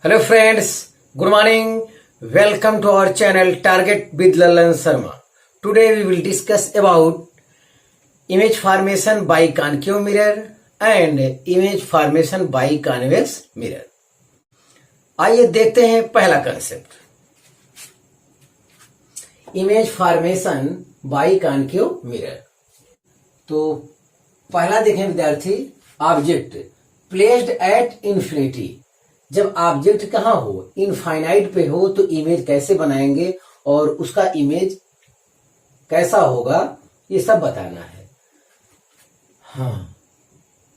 Hello friends, good morning. Welcome to our channel Target with Lalan Sharma. Today we will discuss about image formation by concave mirror and image formation by convex mirror. आइए देखते हैं पहला concept, image formation bye concave mirror. तो पहला देखें विद्यार्थी, object placed at infinity. जब object कहाँ हो, इनफाइनाइट पे हो, तो इमेज कैसे बनाएंगे और उसका इमेज कैसा होगा ये सब बताना है। हाँ,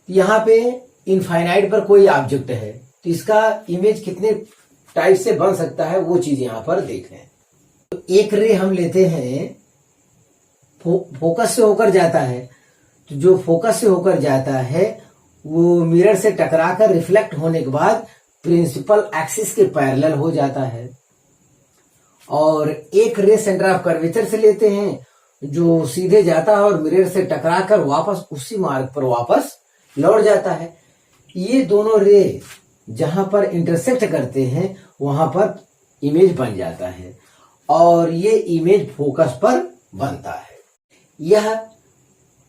यहाँ पे इनफाइनाइट पर कोई ऑब्जेक्ट है तो इसका इमेज कितने टाइप से बन सकता है वो चीज यहाँ पर देख रहे हैं। तो एक रे हम लेते हैं, फोकस से होकर जाता है, तो जो फोकस से होकर जाता है वो मिरर से टकराकर रिफ्लेक्ट होने के बाद प्रिंसिपल एक्सिस के पैरेलल हो जाता है। और एक रे सेंटर ऑफ कर्वेचर से लेते हैं जो सीधे जाता है और मिरर से टकराकर वापस उसी मार्ग पर वापस लौट जाता है। ये दोनों रे जहां पर इंटरसेक्ट करते हैं वहां पर इमेज बन जाता है और ये इमेज फोकस पर बनता है। यह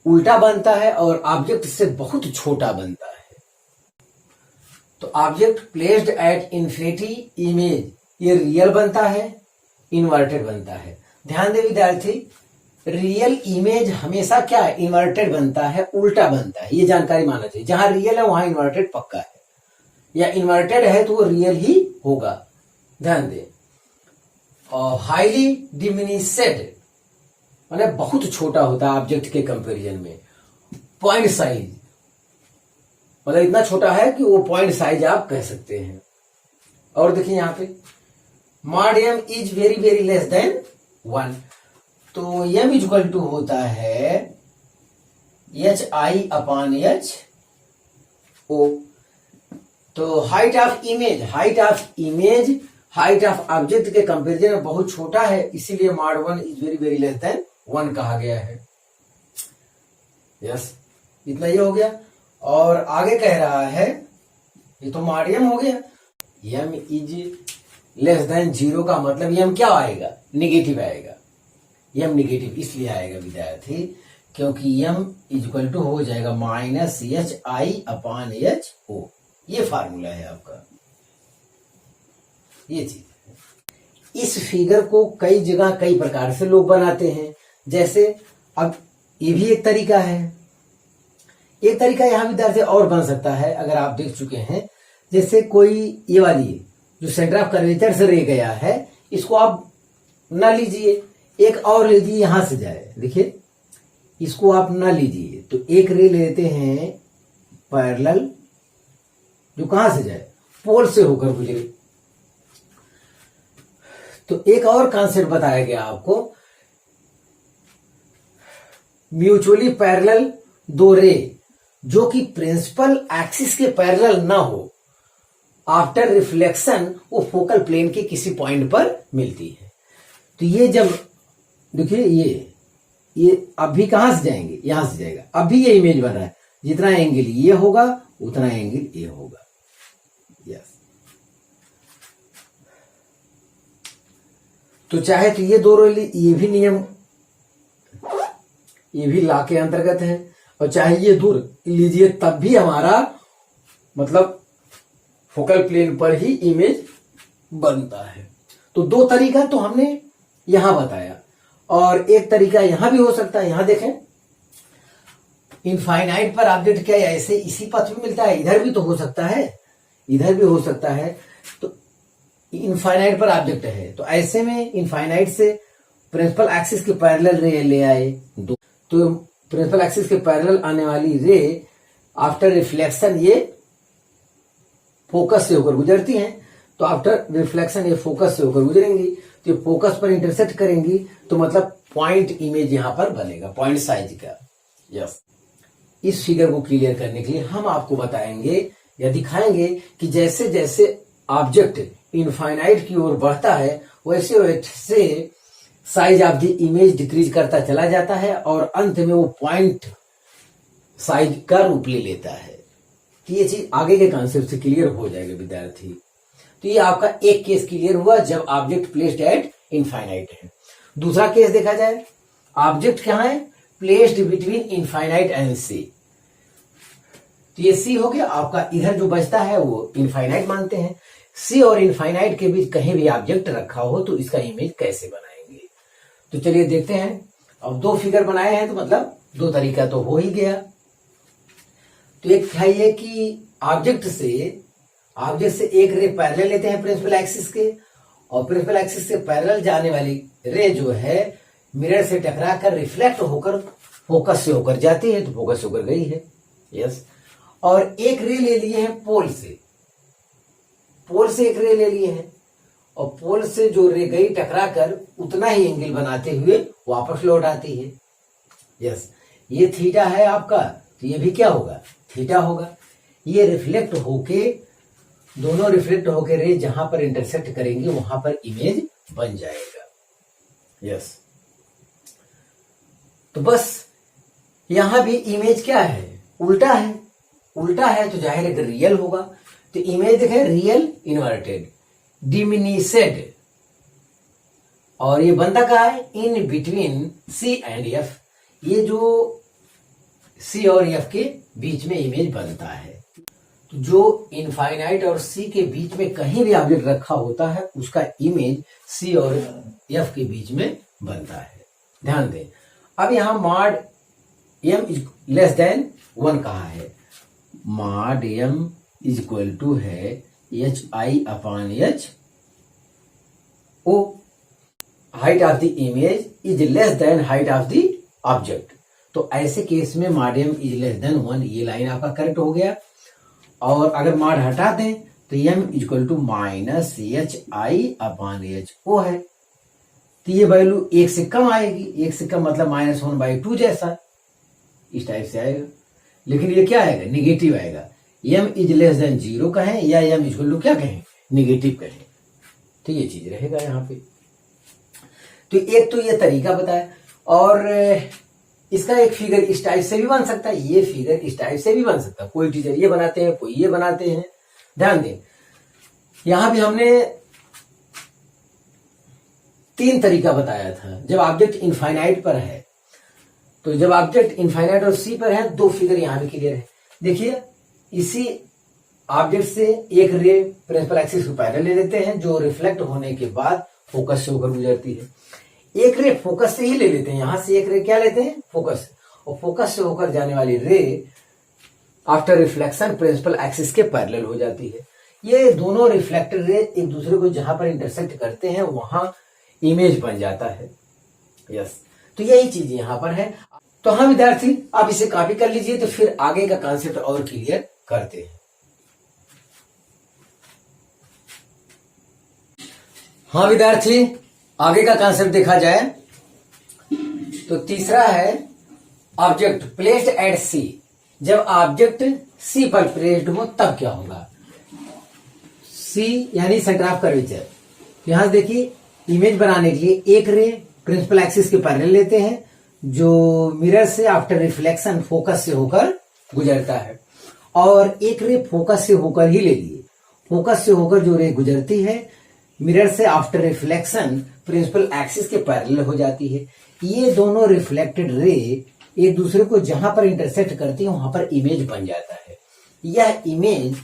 उल्टा बनता है और ऑब्जेक्ट से बहुत छोटा बनता है। तो object placed at infinity, image ये रियल बनता है, इन्वर्टेड बनता है। ध्यान दे विद्यार्थी, रियल इमेज हमेशा क्या इन्वर्टेड बनता है, उल्टा बनता है, ये जानकारी मानना चाहिए। जहां रियल है वहां इन्वर्टेड पक्का है, या इन्वर्टेड है तो वो रियल ही होगा। ध्यान दे। और हाईली डिमिनिशेड मतलब बहुत छोटा होता है ऑब्जेक्ट के कंपैरिजन में। पॉइंट साइज मतलब इतना छोटा है कि वो पॉइंट साइज आप कह सकते हैं। और देखिए यहाँ पे mod m is very very less than 1, तो एम इक्वल टू होता है HI अपॉन H O। तो height of image height of object के कंपैरिजन में बहुत छोटा है, इसीलिए mod 1 is very very less than 1 कहा गया है। यस, इतना ये हो गया। और आगे कह रहा है, ये तो मॉडियम हो गया, एम इज लेस देन 0 का मतलब एम क्या आएगा, निगेटिव आएगा। एम निगेटिव इसलिए आएगा विद्यार्थी क्योंकि एम इक्वल टू हो जाएगा -HI अपॉन HO। ये फार्मूला है आपका, ये चीज। इस फिगर को कई जगह कई प्रकार से लोग बनाते हैं। जैसे अब ये भी एक तरीका है, एक तरीका यहां विद्यार्थी और बन सकता है अगर आप देख चुके हैं। जैसे कोई ये वाली जो सेंटर ऑफ कर्वेचर से रह गया है, इसको आप ना लीजिए, एक और लीजिए यहां से जाए। देखिए इसको आप ना लीजिए, तो एक रे लेते हैं पैरेलल जो कहां से जाए, पोल से होकर गुजरे। तो एक और कॉन्सेप्ट बताया गया आपको, म्यूचुअली पैरेलल दो रे जो कि प्रिंसिपल एक्सिस के पैरेलल ना हो, आफ्टर रिफ्लेक्शन वो फोकल प्लेन के किसी पॉइंट पर मिलती है। तो ये जब देखिए ये अभी कहां से जाएंगे, यहां से जाएगा, अभी ये इमेज बन रहा है। जितना एंगल ये होगा उतना एंगल ये होगा। यस, तो चाहे तो ये दो रो, ये भी नियम, ये भी लॉ के अंतर्गत है, और चाहे ये दूर लीजिए तब भी हमारा मतलब फोकल प्लेन पर ही इमेज बनता है। तो दो तरीका तो हमने यहां बताया, और एक तरीका यहां भी हो सकता है। यहां देखें, इनफाइनाइट पर ऑब्जेक्ट क्या ऐसे इसी पथ में मिलता है, इधर भी तो हो सकता है, इधर भी हो सकता है। तो इनफाइनाइट पर ऑब्जेक्ट है तो ऐसे में इनफाइनाइट से प्रिंसिपल एक्सिस के पैरेलल रे ले आए, तो प्रिंसिपल एक्सिस के पैरेलल आने वाली रे आफ्टर रिफ्लेक्शन ये फोकस से होकर गुजरती हैं। तो आफ्टर रिफ्लेक्शन ये फोकस से होकर गुजरेंगी, तो ये फोकस पर इंटरसेक्ट करेंगी, तो मतलब पॉइंट इमेज यहां पर बनेगा, पॉइंट साइज का। यस, इस फिगर को क्लियर करने के लिए हम आपको बताएंगे या दिखाएंगे कि जैसे जैसे ऑब्जेक्ट इनफाइनाइट की ओर बढ़ता है वैसे वैसे size of the image decrease करता चला जाता है और अंत में वो पॉइंट साइज का रूप ले लेता है। तो ये चीज आगे के कॉन्सेप्ट से क्लियर हो जाएगा विद्यार्थी। तो ये आपका एक केस क्लियर हुआ जब ऑब्जेक्ट प्लेस्ड एट इनफाइनाइट है। दूसरा केस देखा जाए, ऑब्जेक्ट कहां है, प्लेस्ड बिटवीन इनफाइनाइट एंड सी। तो ये सी हो गया आपका, इधर जो बचता है वो इनफाइनाइट मानते हैं। सी और इनफाइनाइट के बीच कहीं भी ऑब्जेक्ट रखा हो तो इसका इमेज कैसे बनाएंगे, तो चलिए देखते हैं। अब दो फिगर बनाए हैं तो मतलब दो तरीका तो हो ही गया। तो एक है ये कि ऑब्जेक्ट से एक रे पैरेलल लेते हैं प्रिंसिपल एक्सिस के, और प्रिंसिपल एक्सिस से पैरेलल जाने वाली रे जो है मिरर से टकरा कर रिफ्लेक्ट होकर फोकस से होकर जाती है, तो फोकस से होकर गई है, यस। और एक रे ले लिए हैं पोल से एक रे ले लिए हैं, और पोल से जो रे गई टकरा कर उतना ही एंगल बनाते हुए वापस लौट आती है, यस। ये थीटा है आपका, तो ये भी क्या होगा, थीटा होगा। ये रिफ्लेक्ट होके, दोनों रिफ्लेक्ट होके रे जहां पर इंटरसेक्ट करेंगे वहां पर इमेज बन जाएगा, यस। तो बस यहां भी इमेज क्या है, उल्टा है तो जाहिर है रियल होगा। तो इमेज देखें, रियल इन्वर्टेड डिमिनिशेड, और ये बनता कहा है, in between C and F. ये जो सी और एफ के बीच में इमेज बनता है। तो जो इनफाइनाइट और सी के बीच में कहीं भी ऑब्जेक्ट रखा होता है उसका इमेज सी और एफ के बीच में बनता है। ध्यान दें, अब यहां mod m is less than 1 कहा है, mod m is equal to है h i upon h o. Height of the image is less than height of the object. तो ऐसे केस में mod m is less than 1, ये line आपका correct हो गया। और अगर मॉड हटा दें तो m is equal to minus h i upon h o है। तो ये वैल्यू 1 से कम आएगी, 1 से कम मतलब -1/2 जैसा, इस टाइप से आएगा। लेकिन ये क्या आएगा, निगेटिव आएगा। एम इज लेस देन 0 कहें या एम इक्वल टू क्या कहें, निगेटिव कहें, तो ये चीज रहेगा यहाँ पे। तो एक तो ये तरीका बताया, और इसका एक फिगर इस टाइप से भी बन सकता है, ये फिगर इस टाइप से भी बन सकता है। कोई टीचर ये बनाते हैं, कोई ये बनाते हैं। ध्यान दें, यहां भी हमने 3 तरीका बताया था। जब ऑब्जेक्ट इनफाइनाइट पर है, तो जब ऑब्जेक्ट इनफाइनाइट और सी पर है, 2 फिगर यहां भी क्लियर है। देखिए, इसी ऑब्जेक्ट से एक रे प्रिंसिपल एक्सिस को पैरेलल ले लेते हैं जो रिफ्लेक्ट होने के बाद फोकस से होकर गुजरती है। एक रे फोकस से ही ले लेते हैं, यहां से एक रे क्या लेते हैं, फोकस, और फोकस से होकर जाने वाली रे आफ्टर रिफ्लेक्शन प्रिंसिपल एक्सिस के पैरेलल हो जाती है। ये दोनों रिफ्लेक्टेड रे एक दूसरे को जहां पर इंटरसेक्ट करते हैं वहां इमेज बन जाता है, यस। तो यही चीज यहां पर है। तो हाँ विद्यार्थी, आप इसे कॉपी कर लीजिए, तो फिर आगे का कॉन्सेप्ट और क्लियर करते हैं। हाँ विद्यार्थी, आगे का कॉन्सेप्ट देखा जाए तो तीसरा है ऑब्जेक्ट प्लेस्ड एट सी। जब ऑब्जेक्ट सी पर प्लेस्ड हो तब क्या होगा, सी यानी सेंटर ऑफ कर्वेचर। यहां देखिए, इमेज बनाने के लिए एक रे प्रिंसिपल एक्सिस के पैरेलल लेते हैं जो मिरर से आफ्टर रिफ्लेक्शन फोकस से होकर गुजरता है, और एक रे फोकस से होकर ही ले लिए। फोकस से होकर जो रे गुजरती है मिरर से आफ्टर रिफ्लेक्शन प्रिंसिपल एक्सिस के पैरेलल हो जाती है। ये दोनों रिफ्लेक्टेड रे एक दूसरे को जहां पर इंटरसेक्ट करती है वहां पर इमेज बन जाता है। यह इमेज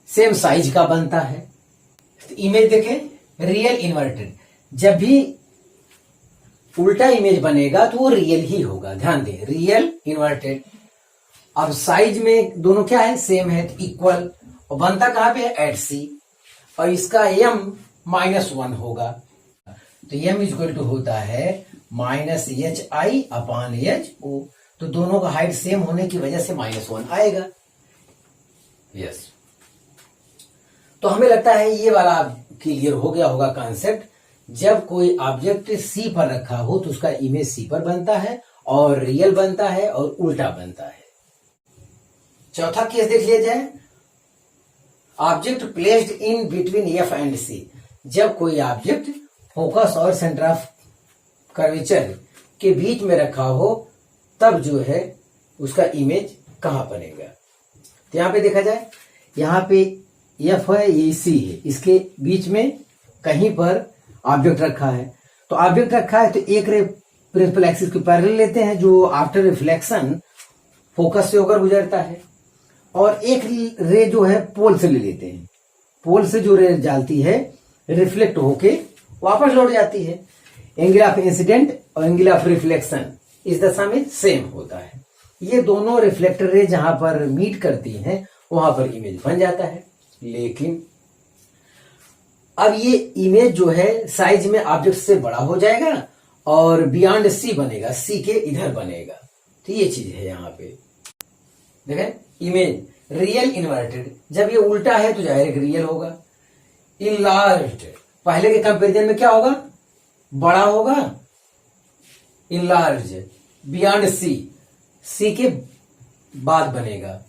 सेम साइज का बनता है। तो इमेज देखें, रियल इन्वर्टेड। जब भी उल्टा इमेज बनेगा तो वो रियल ही होगा। ध्यान दें, रियल इन्वर्टेड। अब साइज में दोनों क्या है, सेम है, तो इक्वल। और बनता कहां पे है, एट सी, और इसका m -1 होगा। तो m इक्वल टू होता है -hi अपॉन ho। तो दोनों का हाइट सेम होने की वजह से -1 आएगा, यस। तो हमें लगता है ये वाला क्लियर हो गया होगा कॉन्सेप्ट। जब कोई ऑब्जेक्ट सी पर रखा हो तो उसका इमेज सी पर बनता है और रियल बनता है और उल्टा बनता है। चौथा केस देख लिया जाए, object placed in between f and c. जब कोई ऑब्जेक्ट फोकस और सेंटर ऑफ कर्वेचर के बीच में रखा हो तब जो है उसका इमेज कहां बनेगा। तो यहां पे देखा जाए, यहां पे एफ है, ये सी है, इसके बीच में कहीं पर ऑब्जेक्ट रखा है। तो ऑब्जेक्ट रखा है तो एक रे प्रिंसिपल एक्सिस के पैरेलल लेते हैं जो आफ्टर रिफ्लेक्शन फोकस से होकर गुजरता है, और एक रे जो है पोल से ले लेते हैं। पोल से जो रे जाती है रिफ्लेक्ट होके वापस लौट जाती है। एंगल ऑफ इंसिडेंट और एंगल ऑफ रिफ्लेक्शन इस दशा में सेम होता है। ये दोनों रिफ्लेक्टर रे जहां पर मीट करती हैं वहां पर इमेज बन जाता है। लेकिन अब ये इमेज जो है साइज में ऑब्जेक्ट से बड़ा हो जाएगा और बियॉन्ड सी बनेगा, सी के इधर बनेगा। तो ये चीज है यहाँ पे देखें, इमेज रियल इन्वर्टेड, जब ये उल्टा है तो डायरेक्ट रियल होगा। इनलार्ज्ड पहले के कंपैरिजन में क्या होगा, बड़ा होगा। इनलार्ज बियॉन्ड सी, सी के बाद बनेगा।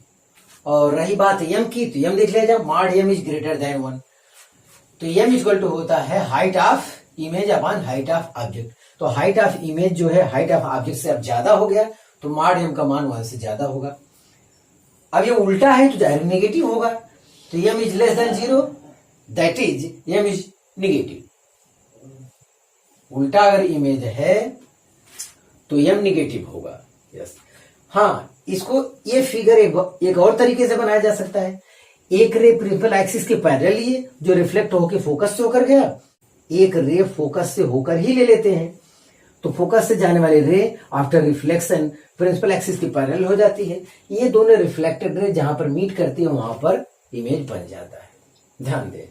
और रही बात यम की, तो यम देख लिया जाए, mod m is greater than 1, तो यम इक्वल टू होता है height of image upon height of object. तो हाइट ऑफ इमेज जो है हाइट ऑफ ऑब्जेक्ट से अब ज्यादा हो गया, तो मॉड यम का मान 1 से ज्यादा होगा। अब ये उल्टा है तो डायरेक्ट नेगेटिव होगा, तो m is less than 0, that is m is negative. उल्टा अगर इमेज है तो यम नेगेटिव होगा। यस, हाँ, इसको ये फिगर एक और तरीके से बनाया जा सकता है। एक रे प्रिंसिपल एक्सिस के पैरेलल लिए जो रिफ्लेक्ट होकर फोकस से होकर गया, एक रे फोकस से होकर ही ले लेते हैं, तो फोकस से जाने वाली रे आफ्टर रिफ्लेक्शन प्रिंसिपल एक्सिस की पैरेलल हो जाती है। ये दोनों रिफ्लेक्टेड रे जहां पर मीट करती है वहां पर इमेज बन जाता है। ध्यान दें,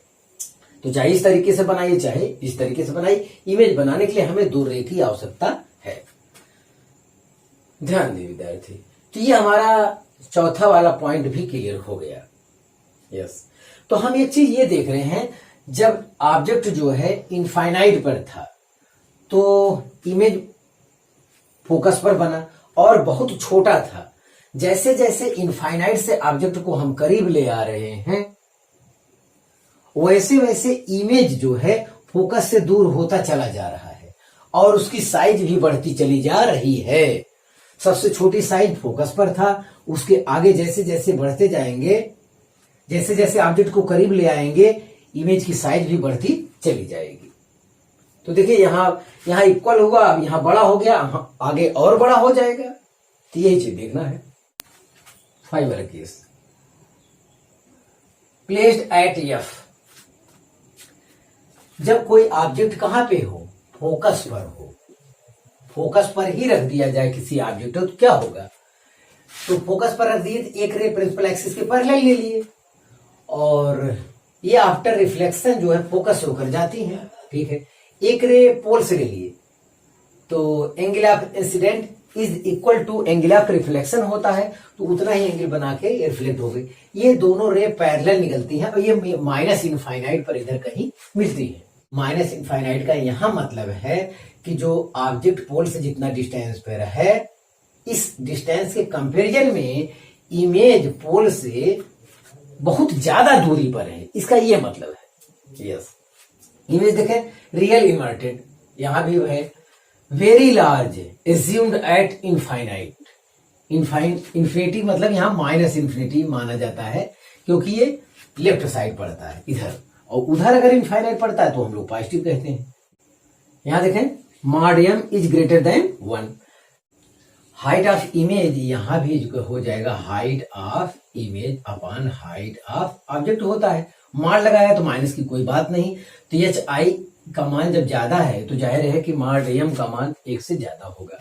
तो चाहे इस तरीके से बनाइए चाहे इस तरीके से बनाइए, इमेज बनाने के लिए हमें दो रे की आवश्यकता है। ध्यान दें विद्यार्थी, तो ये हमारा चौथा वाला पॉइंट भी क्लियर हो गया। यस, तो हम एक चीज ये देख रहे हैं, जब ऑब्जेक्ट जो है इनफाइनाइट पर था तो इमेज फोकस पर बना और बहुत छोटा था। जैसे जैसे इनफाइनाइट से ऑब्जेक्ट को हम करीब ले आ रहे हैं वैसे वैसे इमेज जो है फोकस से दूर होता चला जा रहा है और उसकी साइज भी बढ़ती चली जा रही है। सबसे छोटी साइज फोकस पर था, उसके आगे जैसे जैसे बढ़ते जाएंगे, जैसे जैसे ऑब्जेक्ट को करीब ले आएंगे, इमेज की साइज भी बढ़ती चली जाएगी। तो देखिए यहां इक्वल हुआ, अब यहां बड़ा हो गया, आगे और बड़ा हो जाएगा। तो यही चीज देखना है। 5 वाला केस, प्लेस्ड एट एफ, जब कोई ऑब्जेक्ट कहां पे हो, फोकस पर हो, फोकस पर ही रख दिया जाए किसी ऑब्जेक्ट तो क्या होगा, तो फोकस पर रख दिए, एक रे प्रिंसिपल एक्सिस के पैरेलल ले लिए और ये आफ्टर रिफ्लेक्शन जो है फोकस से होकर जाती है। ठीक है, एक रे पोल से ले लिए तो angle of incidence is equal to angle of reflection होता है, तो उतना ही एंगल बना के रिफ्लेक्ट हो गई। ये दोनों रे पैरेलल निकलती हैं और ये माइनस इनफाइनाइट पर इधर कहीं मिलती है। माइनस इनफाइनाइट का यहां मतलब है कि जो ऑब्जेक्ट पोल से जितना डिस्टेंस पर है, इस डिस्टेंस के कंपैरिजन में इमेज पोल से बहुत ज्यादा दूरी पर है, इसका ये मतलब है। यस, इमेज देखें, रियल इन्वर्टेड, यहां भी है, very large assumed eight infinite. Infinity मतलब यहां माइनस इन्फिनिटी माना जाता है क्योंकि ये लेफ्ट साइड पड़ता है इधर, और उधर अगर इनफाइनाइट पड़ता है तो हम लोग पॉजिटिव कहते हैं। यहां देखें, mod m is greater than 1। Height of image यहां भी हो जाएगा height of image upon height of object होता है। मॉड लगाया तो माइनस की कोई बात नहीं, तो एच आई का मान जब ज्यादा है तो जाहिर है कि मॉड m का मान 1 से ज्यादा होगा।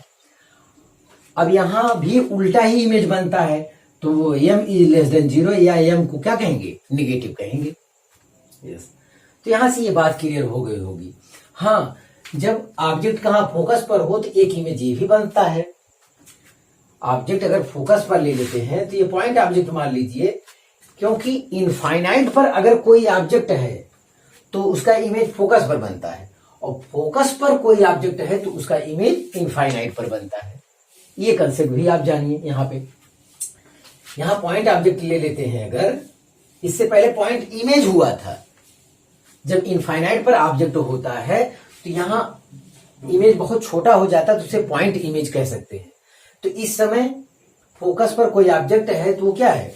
अब यहां भी उल्टा ही इमेज बनता है, तो m इज लेस देन 0 या m को क्या कहेंगे, निगेटिव कहेंगे। यस, तो यहां से ये बात क्लियर हो गई होगी। हाँ, जब ऑब्जेक्ट कहां फोकस पर हो तो एक इमेज ये भी बनता है। ऑब्जेक्ट अगर फोकस पर ले लेते हैं तो ये पॉइंट ऑब्जेक्ट मान लीजिए, क्योंकि इनफाइनाइट पर अगर कोई ऑब्जेक्ट है तो उसका इमेज फोकस पर बनता है, और फोकस पर कोई ऑब्जेक्ट है तो उसका इमेज इनफाइनाइट पर बनता है। ये कंसेप्ट भी आप जानिए। यहां पॉइंट ऑब्जेक्ट ले लेते हैं, अगर इससे पहले पॉइंट इमेज हुआ था, जब इनफाइनाइट पर ऑब्जेक्ट होता है तो यहां इमेज बहुत छोटा हो जाता है, तो उसे पॉइंट इमेज कह सकते हैं। तो इस समय फोकस पर कोई ऑब्जेक्ट है तो वो क्या है,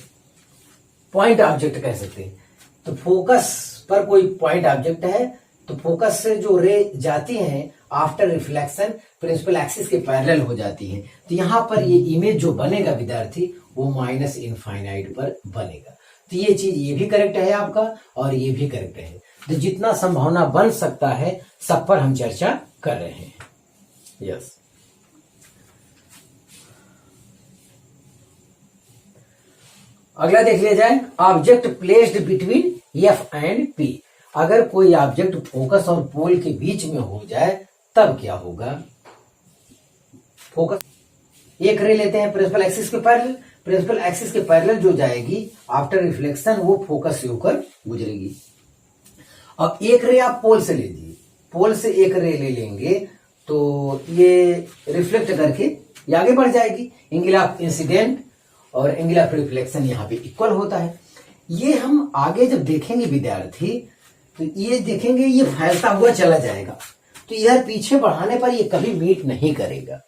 पॉइंट ऑब्जेक्ट कह सकते हैं। तो फोकस पर कोई पॉइंट ऑब्जेक्ट है, तो फोकस से जो रे जाती हैं आफ्टर रिफ्लेक्शन प्रिंसिपल एक्सिस के पैरेलल हो जाती हैं। तो यहां पर ये इमेज जो बनेगा विद्यार्थी वो माइनस इनफाइनाइट पर बनेगा। तो ये चीज ये भी करेक्ट है आपका और ये भी करेक्ट है। तो जितना संभावना बन सकता है सब पर हम चर्चा कर रहे हैं। यस। अगला देख लिया जाए, object placed between f and P. अगर कोई ऑब्जेक्ट फोकस और पोल के बीच में हो जाए तब क्या होगा। फोकस एक रे लेते हैं प्रिंसिपल एक्सिस के पैरेलल, प्रिंसिपल एक्सिस के पैरेलल जो जाएगी आफ्टर रिफ्लेक्शन वो फोकस से होकर गुजरेगी। अब एक रे आप पोल से ले लीजिए, पोल से एक रे ले लेंगे तो ये रिफ्लेक्ट करके ये आगे बढ़ जाएगी। एंगल ऑफ इंसिडेंट और एंगल ऑफ रिफ्लेक्शन यहाँ पे इक्वल होता है। ये हम आगे जब देखेंगे विद्यार्थी तो ये देखेंगे ये फैलता हुआ चला जाएगा, तो इधर पीछे बढ़ाने पर ये कभी मीट नहीं करेगा।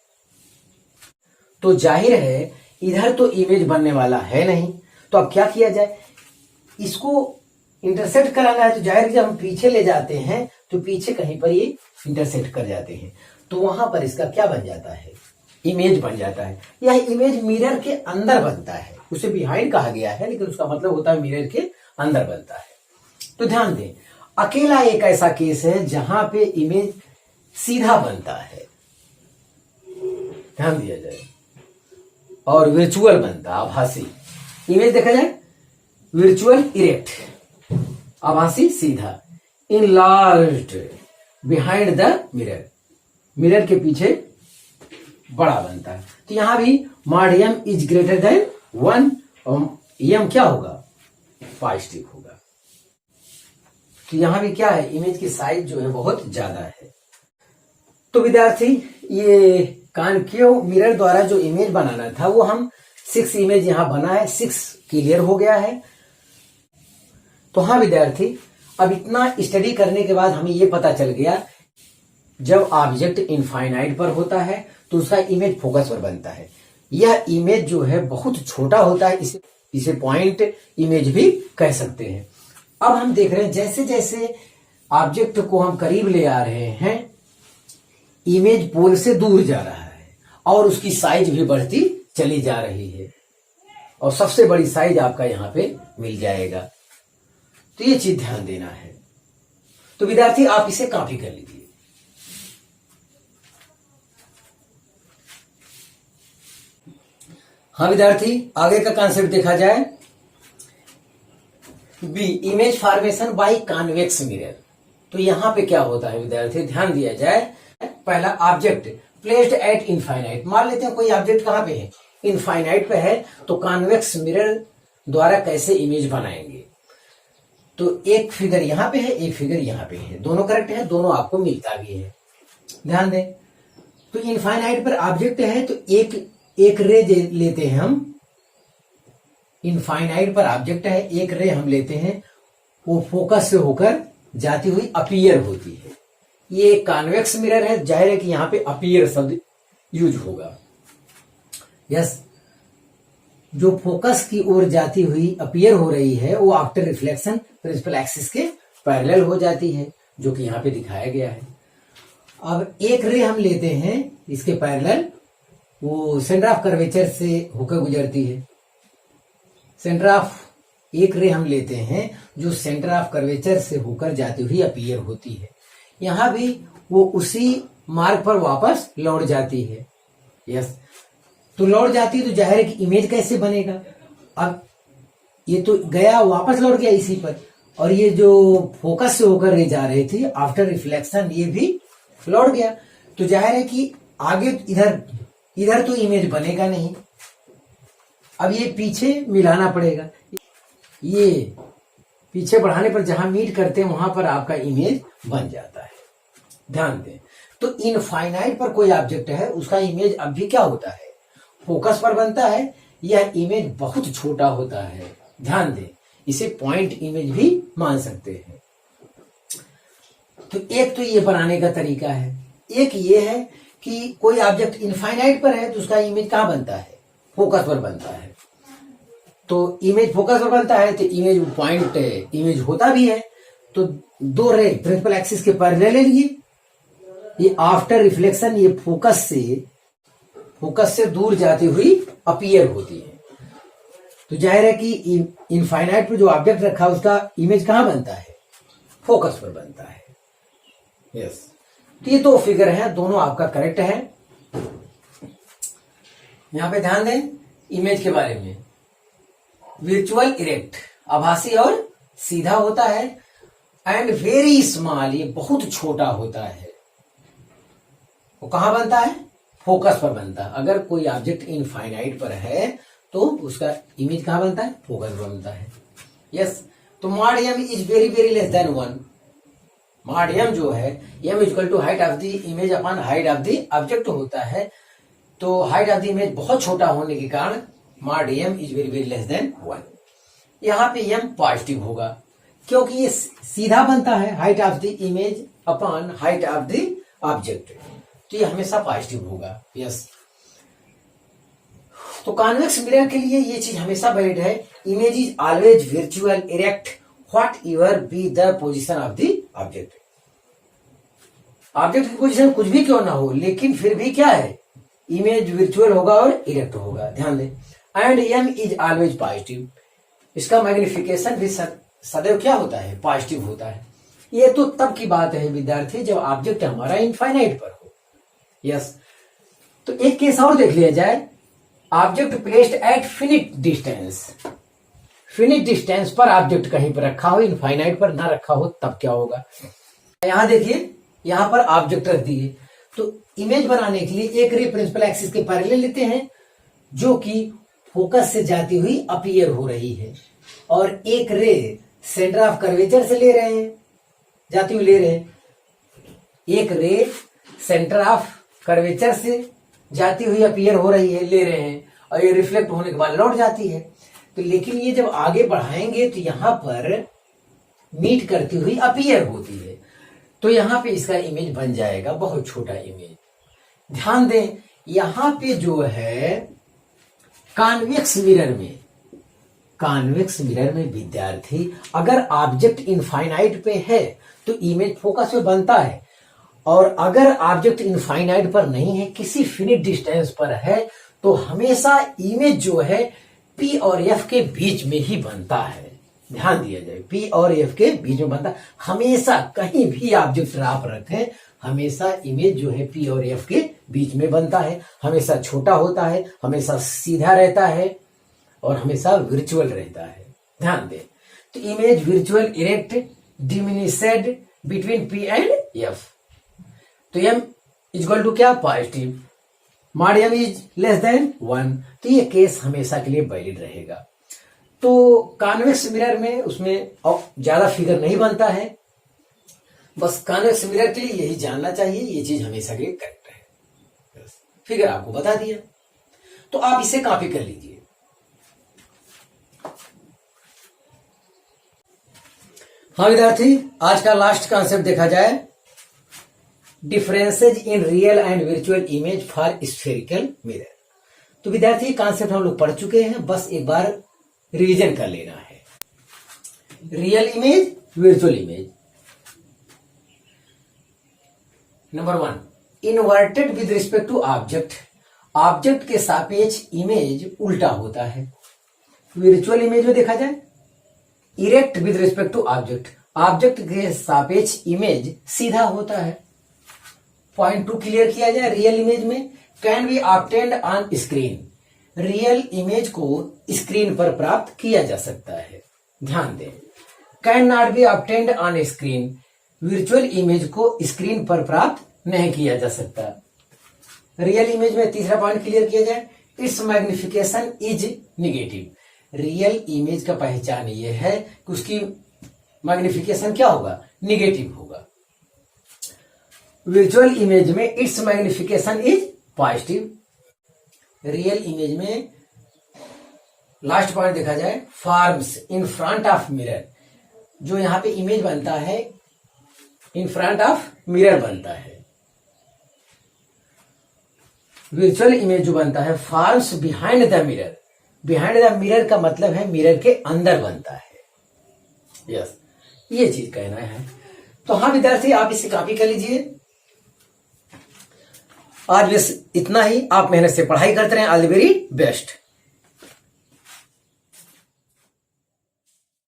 तो जाहिर है इधर तो इमेज बनने वाला है नहीं, तो अब क्या किया जाए, इसको इंटरसेक्ट कराना है। तो जाहिर जब हम पीछे ले जाते हैं तो पीछे कहीं पर ये इंटरसेक्ट कर जाते हैं, तो वहां पर इसका क्या बन जाता है, इमेज बन जाता है। यह इमेज मिरर के अंदर बनता है, उसे बिहाइंड कहा गया है लेकिन उसका मतलब होता है मिरर के अंदर बनता है। तो ध्यान दें, अकेला एक ऐसा केस है जहां पे इमेज सीधा बनता है, ध्यान दिया जाए, और वर्चुअल बनता, आभासी। इमेज देखा जाए वर्चुअल इरेक्ट, आभासी सीधा, enlarged behind the mirror, mirror के पीछे बड़ा बनता है। तो यहां भी mod m is greater than 1 और एम क्या होगा, पॉजिटिव होगा। तो यहां भी क्या है, इमेज की साइज जो है बहुत ज्यादा है। तो विद्यार्थी ये कॉन्केव मिरर द्वारा जो इमेज बनाना था वो हम 6 इमेज यहां बना है, 6 क्लियर हो गया है। तो हाँ विद्यार्थी, अब इतना स्टडी करने के बाद हमें ये पता चल गया जब ऑब्जेक्ट इनफाइनाइट पर होता है तो उसका इमेज फोकस पर बनता है। यह इमेज जो है बहुत छोटा होता है, इसे पॉइंट इमेज भी कह सकते हैं। अब हम देख रहे हैं जैसे जैसे ऑब्जेक्ट को हम करीब ले आ रहे हैं इमेज पोल से दूर जा रहा है और उसकी साइज भी बढ़ती चली जा रही है और सबसे बड़ी साइज आपका यहां पे मिल जाएगा। तो ये चीज ध्यान देना है। तो विद्यार्थी आप इसे कॉपी कर लीजिए। हाँ विद्यार्थी, आगे का कॉन्सेप्ट देखा जाए, be image formation by convex mirror. तो यहां पे क्या होता है विद्यार्थी, ध्यान दिया जाए। पहला ऑब्जेक्ट प्लेस्ड एट इनफाइनाइट, मान लेते हैं कोई ऑब्जेक्ट कहां पे है, इनफाइनाइट पे है, तो कॉन्वेक्स मिरर द्वारा कैसे इमेज बनाएंगे। तो एक फिगर यहां पे है, एक फिगर यहां पे है, दोनों करेक्ट है, दोनों आपको मिलता भी है। ध्यान दें, तो इनफाइनाइट पर ऑब्जेक्ट है तो एक रे लेते हैं हम, इनफाइनाइट पर ऑब्जेक्ट है, एक रे हम लेते हैं, वो फोकस से होकर जाती हुई अपीयर होती है। ये कॉन्वेक्स मिरर है, जाहिर है कि यहां पे अपीयर शब्द यूज होगा। यस, जो फोकस की ओर जाती हुई अपीयर हो रही है वो आफ्टर रिफ्लेक्शन प्रिंसिपल एक्सिस के पैरेलल हो जाती है, जो कि यहां पे दिखाया गया है। अब एक रे हम लेते हैं इसके पैरेलल, वो सेंटर ऑफ कर्वेचर से होकर गुजरती है। सेंटर ऑफ एक रे हम लेते हैं जो सेंटर ऑफ कर्वेचर से होकर जाती हुई अपीयर होती है। यहां भी वो उसी मार्ग पर वापस लौट जाती है। यस, तो लौट जाती है तो जाहिर है कि इमेज कैसे बनेगा। अब ये तो गया वापस लौट गया इसी पर, और ये जो फोकस से होकर रे जा रही थी आफ्टर रिफ्लेक्शन ये भी लौट गया, तो जाहिर है कि आगे इधर तो इमेज बनेगा नहीं। अब ये पीछे मिलाना पड़ेगा, ये पीछे बढ़ाने पर जहां मीट करते हैं वहां पर आपका इमेज बन जाता है। ध्यान दें, तो इनफाइनाइट पर कोई ऑब्जेक्ट है उसका इमेज अब भी क्या होता है, फोकस पर बनता है। यह इमेज बहुत छोटा होता है, ध्यान दें, इसे पॉइंट इमेज भी मान सकते हैं। तो एक तो ये बनाने का तरीका है, एक ये है कि कोई ऑब्जेक्ट इनफाइनाइट पर है तो उसका इमेज कहां बनता है, फोकस पर बनता है। तो इमेज फोकस पर बनता है तो इमेज पॉइंट इमेज होता भी है। तो दो रे प्रिंसिपल एक्सिस के पैरेलल ले लिए, ये आफ्टर रिफ्लेक्शन ये फोकस से दूर जाती हुई अपीयर होती है। तो जाहिर है कि इनफाइनाइट पर जो ऑब्जेक्ट रखा उसका इमेज कहां बनता है? फोकस पर बनता है। यस, तो ये दो फिगर हैं, दोनों आपका करेक्ट है। यहां पे ध्यान दें इमेज के बारे में, वर्चुअल इरेक्ट आभासी और सीधा होता है, एंड वेरी स्मॉल ये बहुत छोटा होता है। वो कहां बनता है? फोकस पर बनता है। अगर कोई ऑब्जेक्ट इनफाइनाइट पर है तो उसका इमेज कहां बनता है? फोकस पर बनता है। यस, तो mod m is very very less than 1। Mod m जो है m equal to height of the image upon height of the object होता है। तो हाइट ऑफ द इमेज बहुत छोटा होने के कारण mod m is very very less than 1। यहां पे एम पॉजिटिव होगा क्योंकि ये सीधा बनता है, height of the image upon height of the object, तो ये हमेशा पॉजिटिव होगा। यस, तो कॉन्वेक्स मिरर के लिए ये चीज हमेशा वैलिड है। Image is always virtual erect what ever be the position of the object. Object की पोजिशन कुछ भी क्यों ना हो, लेकिन फिर भी क्या है? इमेज वर्चुअल होगा और इरेक्ट होगा। ध्यान दें, and m is always positive. इसका मैग्निफिकेशन भी सदैव क्या होता है? पॉजिटिव होता है। ये तो तब की बात है विद्यार्थी जब ऑब्जेक्ट हमारा इनफाइनाइट पर हो। यस, तो एक केस और देख लिया जाए, object placed at finite distance. Finite distance पर ऑब्जेक्ट कहीं पर रखा हो, इनफाइनाइट पर ना रखा हो, तब क्या होगा? यहां देखिए, यहां पर ऑब्जेक्ट रख दिए, तो इमेज बनाने के लिए एक रे प्रिंसिपल एक्सिस के पैरेलल लेते हैं जो कि फोकस से जाती हुई अपीयर हो रही है, और एक रे सेंटर ऑफ कर्वेचर से ले रहे हैं, जाती हुई ले रहे हैं। एक रे सेंटर ऑफ कर्वेचर से जाती हुई अपीयर हो रही है, ले रहे हैं, और ये रिफ्लेक्ट होने के बाद लौट जाती है। तो लेकिन ये जब आगे बढ़ाएंगे तो यहां पर मीट करती हुई अपीयर होती है, तो यहां पे इसका इमेज बन जाएगा बहुत छोटा इमेज। ध्यान दें, यहां पे जो है कॉन्वेक्स मिरर में विद्यार्थी अगर ऑब्जेक्ट इनफाइनाइट पे है तो इमेज फोकस पे बनता है, और अगर ऑब्जेक्ट इनफाइनाइट पर नहीं है, किसी फिनिट डिस्टेंस पर है, तो हमेशा इमेज जो है पी और एफ के बीच में ही बनता है। ध्यान दिया जाए, पी और एफ के बीच में बनता है हमेशा। कहीं भी ऑब्जेक्ट आप रखें, हमेशा इमेज जो है पी और एफ के बीच में बनता है, हमेशा छोटा होता है, हमेशा सीधा रहता है, और हमेशा वर्चुअल रहता है। ध्यान दें, तो image virtual erect diminished between p and f. तो एम इक्वल टू क्या? Positive. Mod m is less than 1, तो ये केस हमेशा के लिए वैलिड रहेगा। तो कॉन्वेक्स मिरर में उसमें ज्यादा फिगर नहीं बनता है, बस कॉन्वेक्स मिरर के लिए यही जानना चाहिए, ये चीज हमेशा के लिए करेक्ट है। फिगर आपको बता दिया, तो आप इसे कॉपी कर लीजिए। हाँ विद्यार्थी, आज का लास्ट कॉन्सेप्ट देखा जाए, differences in real and virtual image for spherical mirror. तो विद्यार्थी कॉन्सेप्ट हम लोग पढ़ चुके हैं, बस एक बार रिवीजन कर लेना है। Real image, virtual image. Number 1, inverted with respect to object. Object के सापेक्ष इमेज उल्टा होता है। वर्चुअल इमेज में देखा जाए, erect with respect to object, object के सापेक्ष इमेज सीधा होता है। पॉइंट 2 क्लियर किया जाए। रियल इमेज में can be obtained on screen, real image को स्क्रीन पर प्राप्त किया जा सकता है। ध्यान दें, can not be obtained on screen, virtual image को स्क्रीन पर प्राप्त नहीं किया जा सकता। रियल इमेज में तीसरा पॉइंट क्लियर किया जाए, it's magnification is negative. Real image का पहचान ये है कि उसकी मैग्निफिकेशन क्या होगा? निगेटिव होगा। वर्चुअल इमेज में it's magnification is positive. Real image में लास्ट पॉइंट देखा जाए, forms in front of mirror, जो यहां पे इमेज बनता है इन फ्रंट ऑफ मिरर बनता है। वर्चुअल इमेज जो बनता है forms behind the mirror, behind the mirror का मतलब है मिरर के अंदर बनता है। यस, ये चीज कहना है। तो हाँ विद्यार्थी, आप इसे कॉपी कर लीजिए। आज बस इतना ही। आप मेहनत से पढ़ाई करते रहें। All the very best.